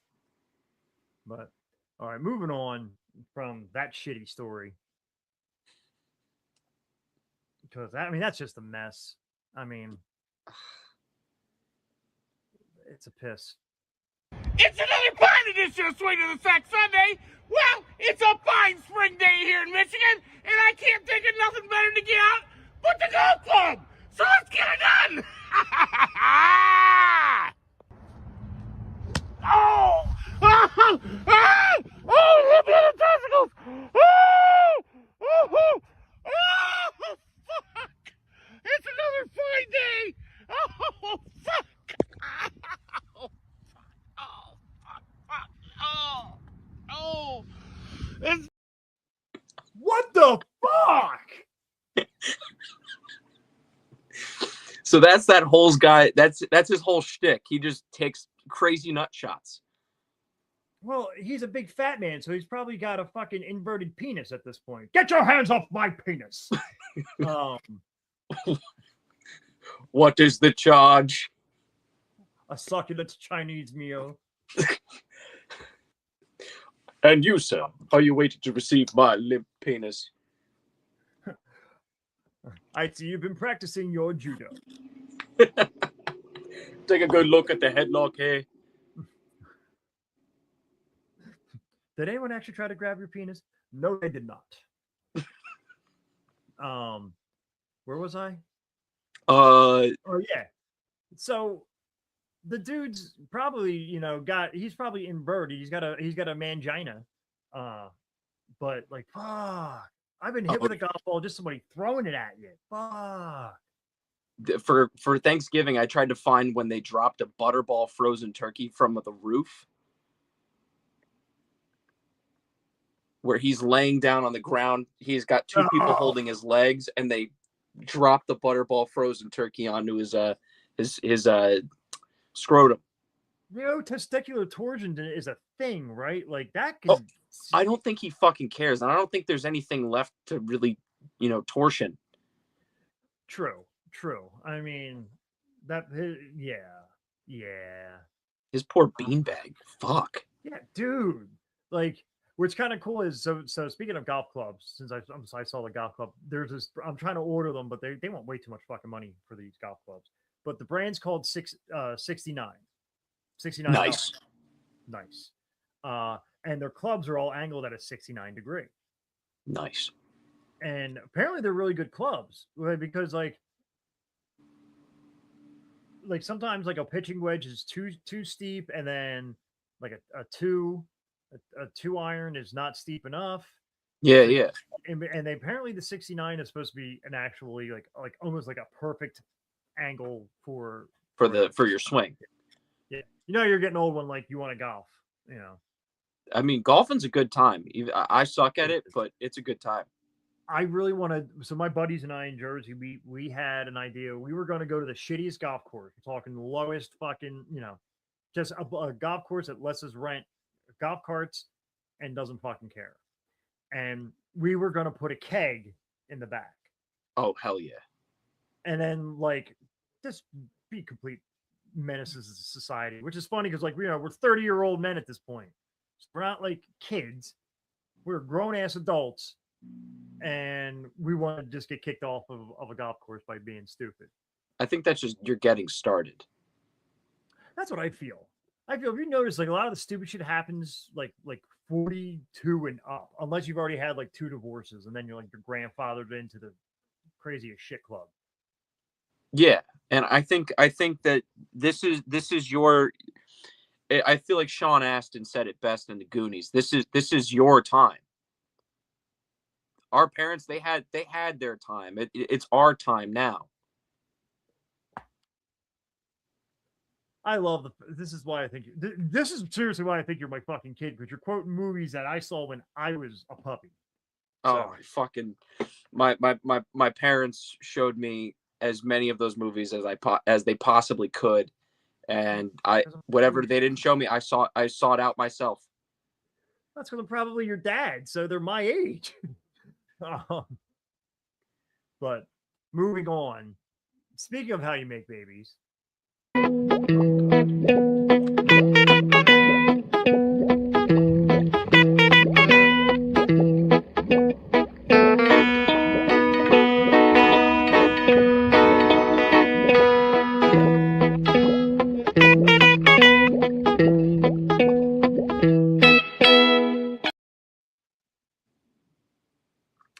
But all right, moving on from that shitty story. Because that's just a mess. I mean, it's a piss. It's another part edition of Swing to the Sack Sunday. Well, it's a fine spring day here in Michigan, and I can't think of nothing better to get out but the golf club. So let's get it done. Oh! Oh! Oh! Oh! Hit me in the testicles! Oh! Oh! Oh! Oh! Fuck! It's another fine day. Oh! Fuck! Oh! Oh, fuck, fuck, oh, oh, it's... What the fuck? So that's that Holes guy. That's his whole shtick. He just takes crazy nut shots. Well, he's a big fat man, so he's probably got a fucking inverted penis at this point. Get your hands off my penis. What is the charge? A succulent Chinese meal. And you, sir, are you waiting to receive my limp penis? I see you've been practicing your judo. Take a good look at the headlock here. Did anyone actually try to grab your penis? No, they did not. Where was I? Oh yeah. So the dude's probably, he's probably inverted. He's got a mangina. But like, fuck. I've been hit with a golf ball, just somebody throwing it at you. Fuck. For Thanksgiving, I tried to find when they dropped a butterball frozen turkey from the roof, where he's laying down on the ground. He's got two people holding his legs, and they drop the butterball frozen turkey onto his scrotum. Testicular torsion is a thing, right? Like that can... I don't think he fucking cares, and I don't think there's anything left to really, torsion. True. I mean, yeah. His poor beanbag. Fuck. Yeah, dude. Like, what's kind of cool is so speaking of golf clubs, since I saw the golf club, there's this. I'm trying to order them, but they want way too much fucking money for these golf clubs. But the brand's called 69. 69. Nice. Nice. And their clubs are all angled at a 69 degree. Nice. And apparently they're really good clubs, because like sometimes like a pitching wedge is too steep, and then like a two iron is not steep enough. Yeah. And they apparently the 69 is supposed to be an actually like almost like a perfect angle for your swing. Yeah, you're getting old when like you want to golf. I mean, golfing's a good time. I suck at it, but it's a good time. I really want to. So my buddies and I in Jersey, we had an idea. We were going to go to the shittiest golf course. We're talking the lowest fucking, just a golf course that lets us rent golf carts and doesn't fucking care. And we were going to put a keg in the back. Oh, hell yeah. And then like just be complete menaces to society, which is funny because like, we're 30-year-old men at this point. So we're not like kids. We're grown ass adults. And we want to just get kicked off of a golf course by being stupid. I think that's just you're getting started. That's what I feel. If you notice, like a lot of the stupid shit happens like 42 and up, unless you've already had like 2 divorces, and then you're grandfathered into the craziest shit club. Yeah, and I think that this is your. I feel like Sean Astin said it best in the Goonies. This is your time. Our parents, they had their time. It's our time now. I love this is why I think this is seriously why I think you're my fucking kid, because you're quoting movies that I saw when I was a puppy. So. Oh, my parents showed me as many of those movies as they possibly could, and whatever they didn't show me, I sought it out myself. That's because I'm probably your dad, so they're my age. But moving on, Speaking of how you make babies,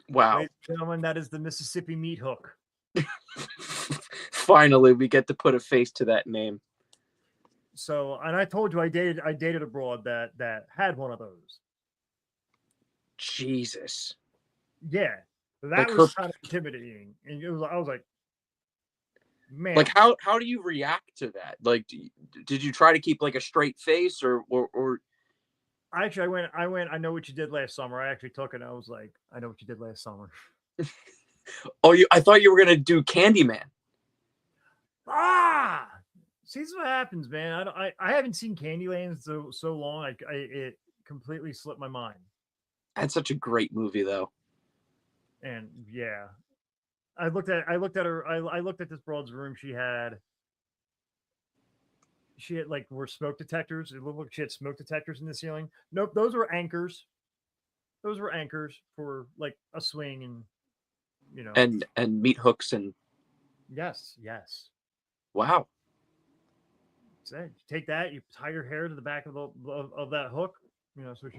Wow. ladies and gentlemen, that is the Mississippi meat hook. Finally, we get to put a face to that name. So, and I told you I dated a broad that had one of those. Jesus. Yeah, that Like was her- kind of intimidating, and I was like, man, Like how do you react to that? Like, did you try to keep like a straight face, or actually, I went. I know what you did last summer. I actually took it. And I was like, I know what you did last summer. oh, I thought you were gonna do Candyman. Ah, see, this is what happens, man. I haven't seen Candyland so long. It completely slipped my mind. That's such a great movie, though. And yeah, I looked at her. I looked at this broad's room. She had like were smoke detectors. It looked like she had smoke detectors in the ceiling. Nope, those were anchors. Those were anchors for like a swing and And meat hooks and yes. wow. So you take that, you tie your hair to the back of that hook, so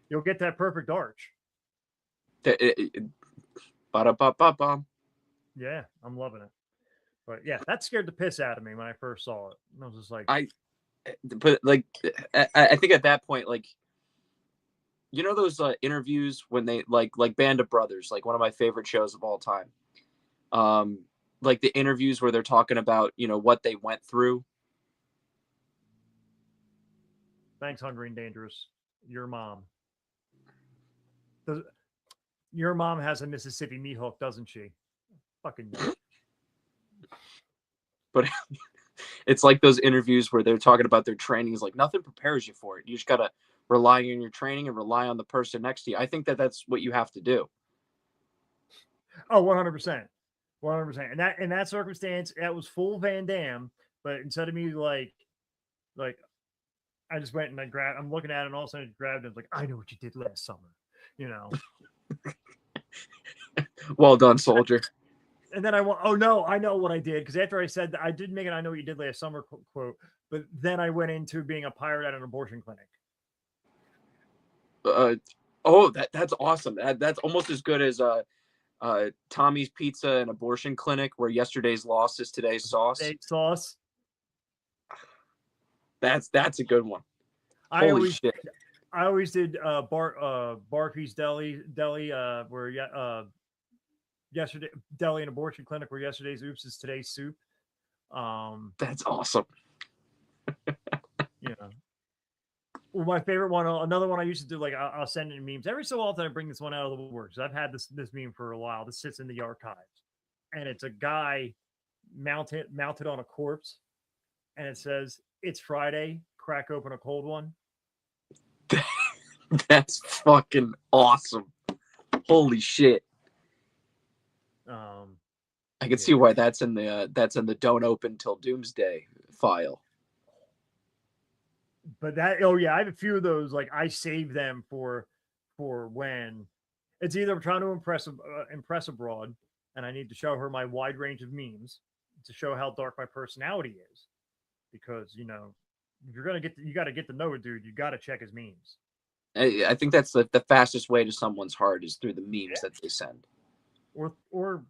you'll get that perfect arch. Ba-da-ba-ba-ba. Yeah, I'm loving it. But yeah, that scared the piss out of me when I first saw it. I was just like, But like, I think at that point, like, those interviews when they like Band of Brothers, like one of my favorite shows of all time. Like the interviews where they're talking about what they went through. thanks, Hungry and Dangerous. Your mom. Your mom has a Mississippi meat hook, doesn't she? Fucking yeah. But it's like those interviews where they're talking about their trainings. Like nothing prepares you for it. You just gotta rely on your training and rely on the person next to you. I think that's what you have to do. Oh, 100%. 100%. And that in that circumstance, that was full Van Damme. But instead of me like I just went and I'm looking at it and all of a sudden I grabbed it. I was like, I know what you did last summer, Well done, soldier. And then oh no, I know what I did. Because after I said that, I did make it, I know what you did last summer quote. But then I went into being a pirate at an abortion clinic. That's awesome. That's almost as good as Tommy's Pizza and Abortion Clinic, where yesterday's loss is today's sauce. Sauce. That's a good one. Holy shit. I always did Barkeys Deli where yesterday deli and abortion clinic where yesterday's oops is today's soup. That's awesome. Well, my favorite one, another one I used to do, like I'll send in memes every so often. I bring this one out of the woodwork. I've had this meme for a while. This sits in the archives, and it's a guy mounted on a corpse, and it says, "It's Friday. Crack open a cold one." That's fucking awesome. Holy shit. I can see why that's in the don't open till doomsday file. But I have a few of those. Like I save them for when it's either I'm trying to impress abroad, and I need to show her my wide range of memes to show how dark my personality is, because if you're gonna you got to get to know a dude, you got to check his memes. I think that's the fastest way to someone's heart is through the memes that they send, or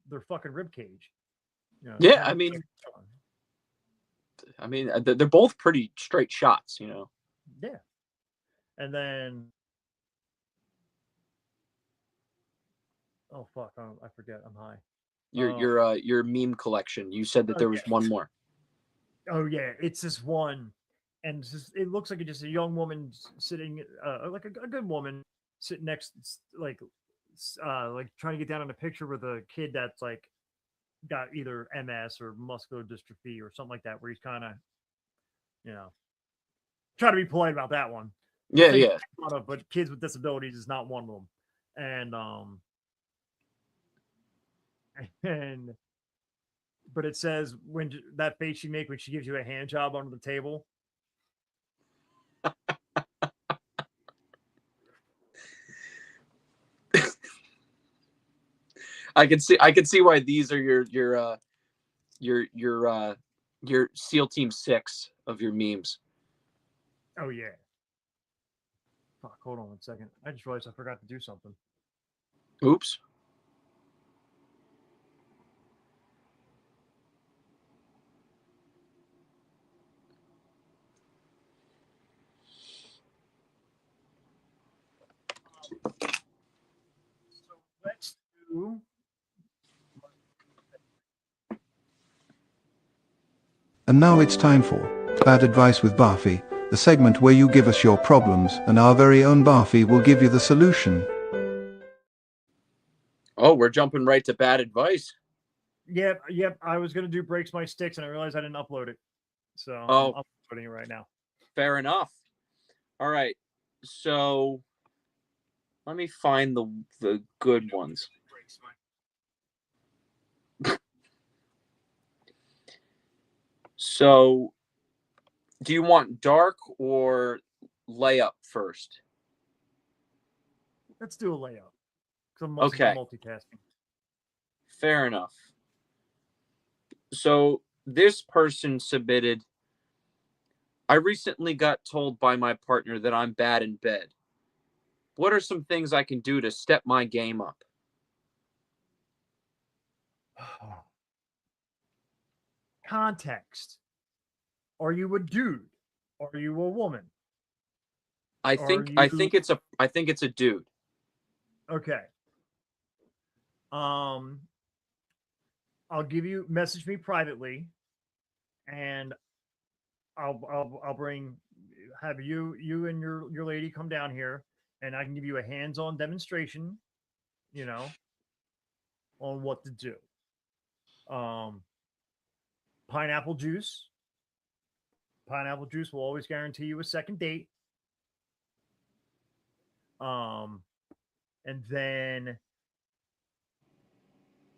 their fucking rib cage. Yeah, I mean, they're both pretty straight shots, Yeah, and then oh fuck, I forget. I'm high. Your meme collection. You said that there was one more. Oh yeah, it's this one, and it looks like just a young woman sitting, like a good woman sitting next, like trying to get down in a picture with a kid that's like got either MS or muscular dystrophy or something like that, where he's kind of, try to be polite about that one. Yeah. But kids with disabilities is not one of them, and but it says when that face you make when she gives you a hand job under the table. I can see why these are your SEAL Team 6 of your memes. Oh yeah. Fuck, hold on 1 second. I just realized I forgot to do something. Oops. So let's do. And now it's time for Bad Advice with Barfi, the segment where you give us your problems and our very own Barfi will give you the solution. Oh, we're jumping right to bad advice. Yep. I was gonna do breaks my sticks, and I realized I didn't upload it, so Oh. I'm uploading it right now. Fair enough. All right. So let me find the good ones. So do you want dark or layup first? Let's do a layup because I'm Okay. multitasking. Fair enough. So this person submitted, I recently got told by my partner that I'm bad in bed. What are some things I can do to step my game up? Context. Are you a dude? Are you a woman? I think it's a dude. Okay. I'll message me privately, and I'll have you and your lady come down here, and I can give you a hands-on demonstration, on what to do. Pineapple juice. Pineapple juice will always guarantee you a second date. And then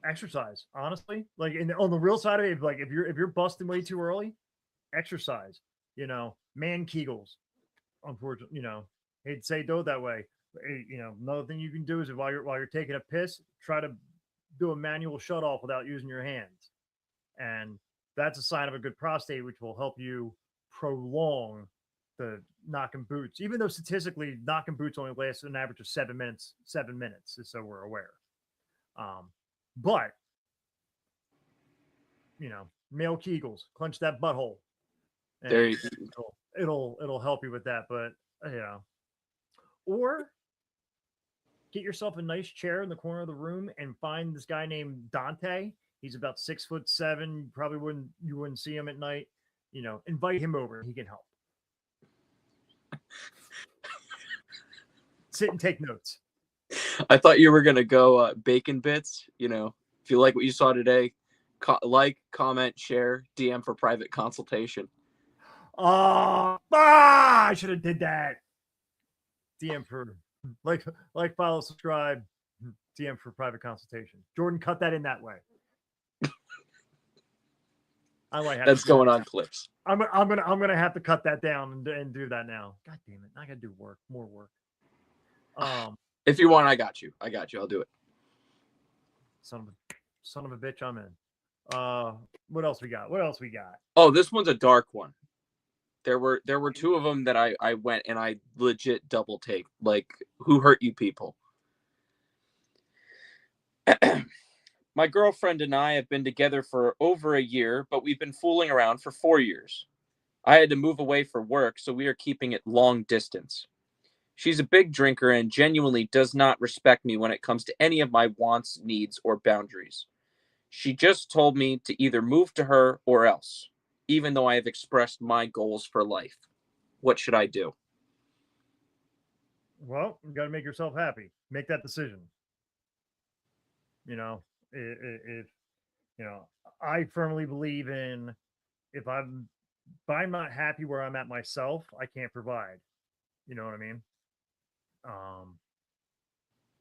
exercise. Honestly, like on the real side of it, like if you're busting way too early, exercise. Man Kegels. Unfortunately, hate to say do it that way. But, another thing you can do is while you're taking a piss, try to do a manual shut off without using your hands, and that's a sign of a good prostate, which will help you prolong the knocking boots. Even though statistically, knocking boots only lasts an average of 7 minutes. 7 minutes, so we're aware. But male Kegels, clench that butthole. There you It'll help you with that, but or get yourself a nice chair in the corner of the room and find this guy named Dante. He's about 6'7". You wouldn't see him at night. Invite him over. He can help. Sit and take notes. I thought you were gonna go bacon bits. If you like what you saw today, comment, share, DM for private consultation. I should have did that. DM for like, follow, subscribe. DM for private consultation. Jordan, cut that in that way. I might have That's going on clips. I'm gonna have to cut that down and do that now. God damn it! I gotta do more work. If you want, I got you. I'll do it. Son of a bitch, I'm in. What else we got? Oh, this one's a dark one. There were two of them that I went and I legit double take. Like, who hurt you people? My girlfriend and I have been together for over a year, but we've been fooling around for 4 years. I had to move away for work, so we are keeping it long distance. She's a big drinker and genuinely does not respect me when it comes to any of my wants, needs, or boundaries. She just told me to either move to her or else, even though I have expressed my goals for life. What should I do? Well, you got to make yourself happy. Make that decision. If I firmly believe in if I'm not happy where I'm at myself, I can't provide. You know what I mean?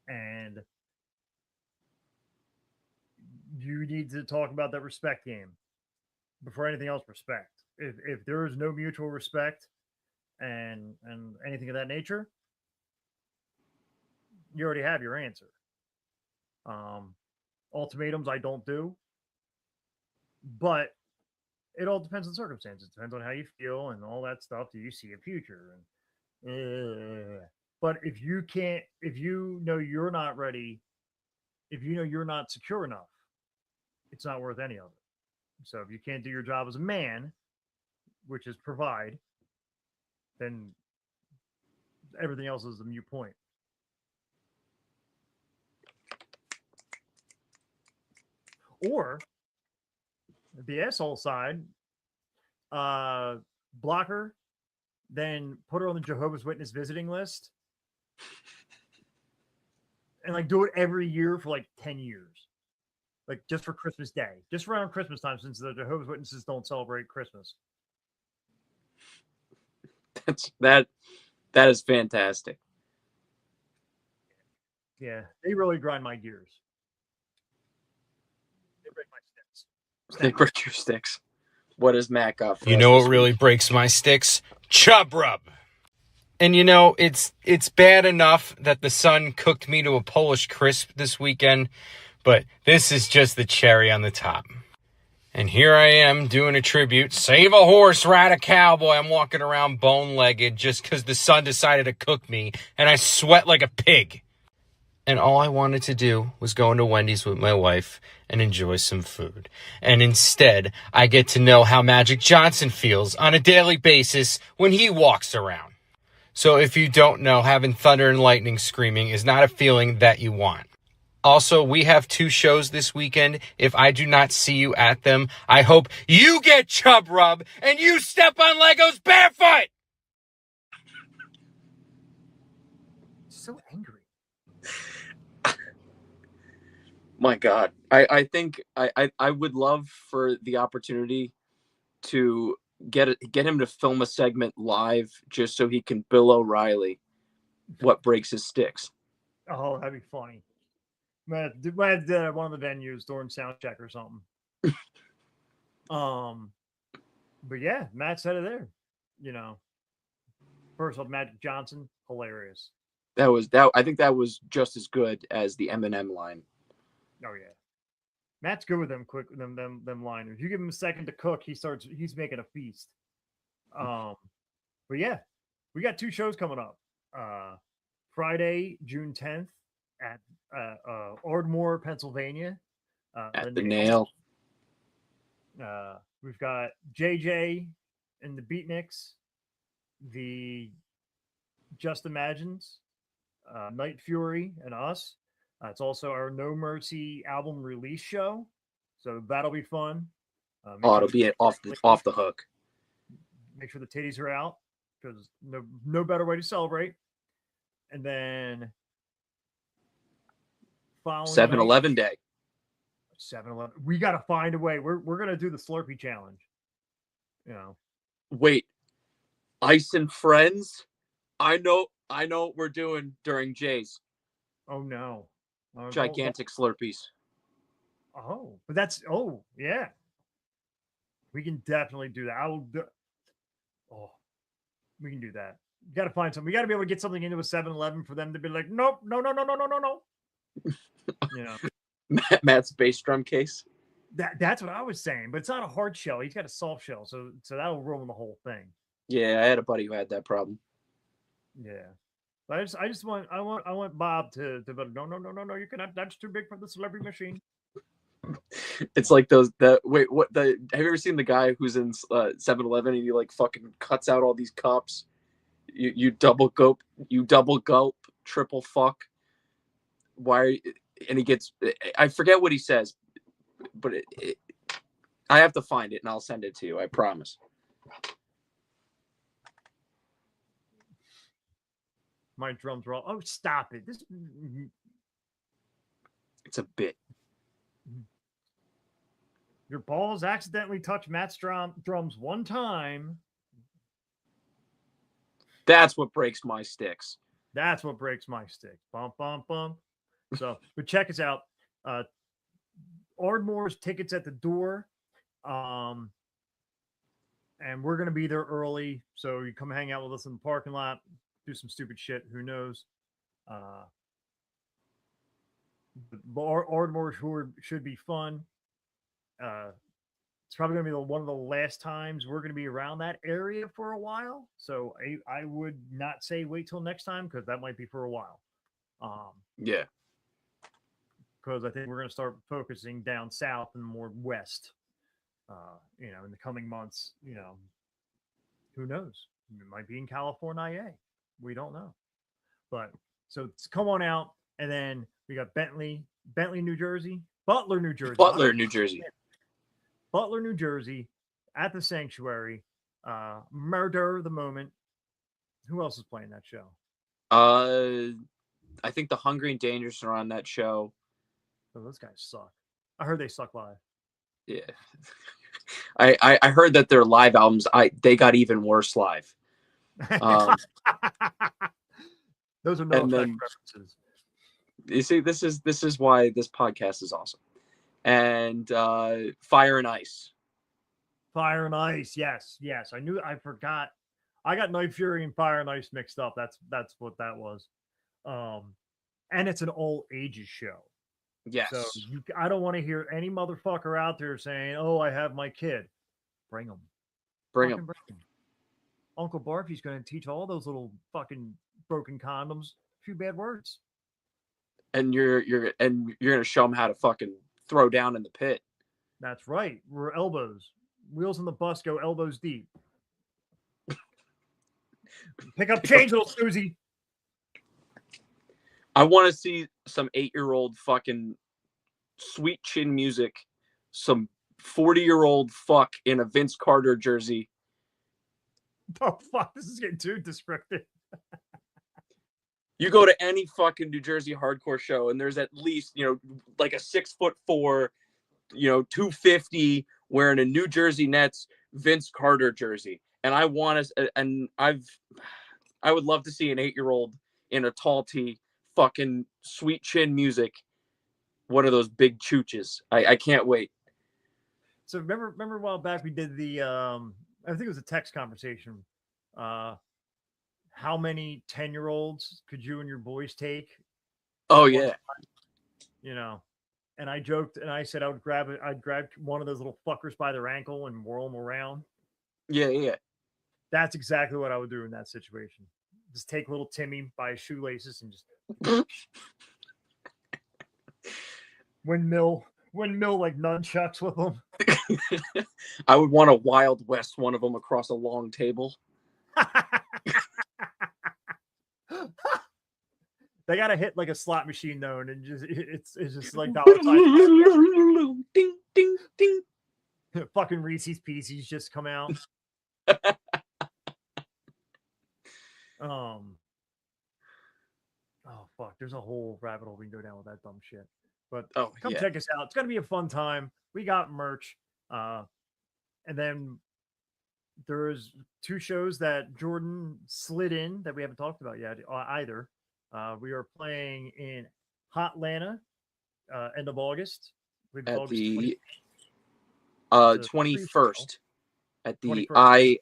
And you need to talk about that respect game before anything else. Respect. If there is no mutual respect and anything of that nature, you already have your answer. Um, Ultimatums I don't do, but it all depends on circumstances. It depends on how you feel and all that stuff. Do you see a future? But if you can't, if you know you're not ready, if you know you're not secure enough, it's not worth any of it. So if you can't do your job as a man, which is provide, then everything else is a mute point. Or the asshole side, block her, then put her on the Jehovah's Witness visiting list, and like do it every year for like 10 years. Like just for Christmas Day, just around Christmas time, since the Jehovah's Witnesses don't celebrate Christmas. That is fantastic. Yeah, they really grind my gears. They break my sticks. They break your sticks. What does Matt got for You us know this what really week? breaks my sticks? Chub rub. And you know, it's bad enough that the sun cooked me to a Polish crisp this weekend, but this is just the cherry on the top. And here I am doing a tribute. Save a horse, ride a cowboy. I'm walking around bone-legged just because the sun decided to cook me, and I sweat like a pig. And all I wanted to do was go into Wendy's with my wife and enjoy some food. And instead, I get to know how Magic Johnson feels on a daily basis when he walks around. So if you don't know, having thunder and lightning screaming is not a feeling that you want. Also, we have 2 shows this weekend. If I do not see you at them, I hope you get chub rub and you step on Legos barefoot! So angry. My God, I think I would love for the opportunity to get him to film a segment live just so he can Bill O'Reilly what breaks his sticks. Oh, that'd be funny. Might have did at one of the venues during sound check or something. But yeah, Matt said it there. You know, first off, Magic Johnson, hilarious. I think that was just as good as the Eminem line. Oh yeah, Matt's good with them them liners. You give him a second to cook, he's making a feast. But yeah, we got 2 shows coming up. Friday, June 10th at Ardmore, Pennsylvania. At the Nail. We've got JJ and the Beatniks, the Just Imagines, Night Fury, and us. It's also our No Mercy album release show, so that'll be fun. It'll be off the hook. Make sure the titties are out because no better way to celebrate. And then following 7-Eleven day. 7-Eleven. We got to find a way. We're gonna do the Slurpee challenge. You know. Wait, Ice and Friends. I know what we're doing during Jay's. Oh no. Gigantic Slurpees. Oh, but yeah. We can definitely do that. We can do that. You got to find something. We got to be able to get something into a 7-Eleven for them to be like, nope, no. You know, Matt's bass drum case. That's what I was saying, but it's not a hard shell. He's got a soft shell, so that'll ruin the whole thing. Yeah, I had a buddy who had that problem. Yeah. I want Bob to no, you cannot. That's too big for the celebrity machine. It's like have you ever seen the guy who's in 7-Eleven and he like fucking cuts out all these cups? You double gulp, triple fuck. Why? And he gets, I forget what he says, but I have to find it and I'll send it to you. I promise. My drums roll. Oh, stop it! It's a bit. Your balls accidentally touch Matt's drums one time. That's what breaks my sticks. That's what breaks my sticks. Bump, bump, bump. So, but check us out. Ardmore's tickets at the door. Um, and we're gonna be there early, so you come hang out with us in the parking lot, do some stupid shit. Who knows? Uh, but Ardmore should be fun. It's probably going to be one of the last times we're going to be around that area for a while. So I would not say wait till next time because that might be for a while. Yeah. Because I think we're going to start focusing down south and more west. In the coming months. Who knows? It might be in California. We don't know. But so come on out, and then we got Bentley, New Jersey, Butler, New Jersey. Butler, New Jersey. Butler, New Jersey, at the Sanctuary. Murder the Moment. Who else is playing that show? I think the Hungry and Dangerous are on that show. Oh, those guys suck. I heard they suck live. Yeah. I heard that their live albums, they got even worse live. Those are no effect references. You see, this is why this podcast is awesome. And Fire and Ice. Fire and Ice, yes. I forgot. I got Night Fury and Fire and Ice mixed up. That's what that was. And it's an all ages show. Yes. So I don't want to hear any motherfucker out there saying, "Oh, I have my kid." Bring them. Bring them. Uncle Barfy's going to teach all those little fucking broken condoms a few bad words. And you're going to show them how to fucking throw down in the pit. That's right. We're elbows. Wheels on the bus go elbows deep. Pick up change, little Susie. I want to see some 8-year-old fucking sweet chin music, some 40-year-old fuck in a Vince Carter jersey. Oh, fuck. This is getting too descriptive. You go to any fucking New Jersey hardcore show, and there's at least, like a 6'4", 250 wearing a New Jersey Nets Vince Carter jersey. And I would love to see an 8-year-old in a tall tee, fucking sweet chin music. What are those big chooches? I can't wait. So remember a while back we did the I think it was a text conversation. How many 10-year-olds could you and your boys take? Oh yeah. And I joked and I said I'd grab one of those little fuckers by their ankle and whirl them around. Yeah. That's exactly what I would do in that situation. Just take little Timmy by his shoelaces and just windmill like nunchucks with them. I would want a Wild West one of them across a long table. They gotta hit like a slot machine though, and it's just like ding ding ding. Fucking Reese's Pieces just come out. Oh fuck, there's a whole rabbit hole we can go down with that dumb shit. But come check us out. It's gonna be a fun time. We got merch. And then there's 2 shows that Jordan slid in that we haven't talked about yet either. We are playing in Hotlanta end of August. At August the 21st at the 21st.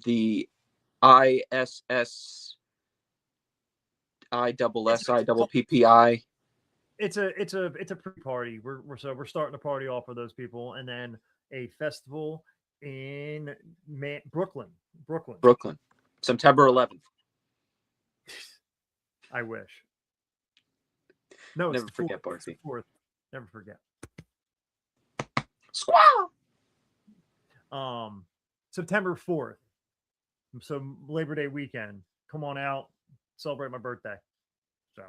the ISS ISSIPPI. It's a pre-party. We're starting to party off for those people, and then a festival in Brooklyn, September 11th. I wish. No, never forget, Barcy. Never forget. Squaw. September 4th. So Labor Day weekend. Come on out, celebrate my birthday. So.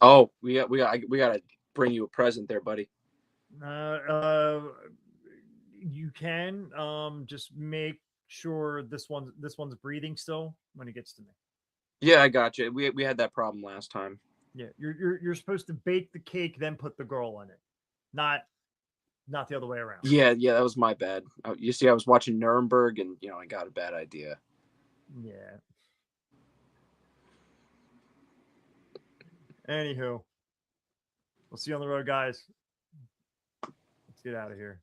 Oh, we got to bring you a present there, buddy. You can just make sure this one's breathing still when it gets to me. Yeah, I got you. We had that problem last time. Yeah, you're supposed to bake the cake, then put the girl in it, not the other way around. Yeah, that was my bad. You see, I was watching Nuremberg, and I got a bad idea. Yeah. Anywho, we'll see you on the road, guys. get out of here.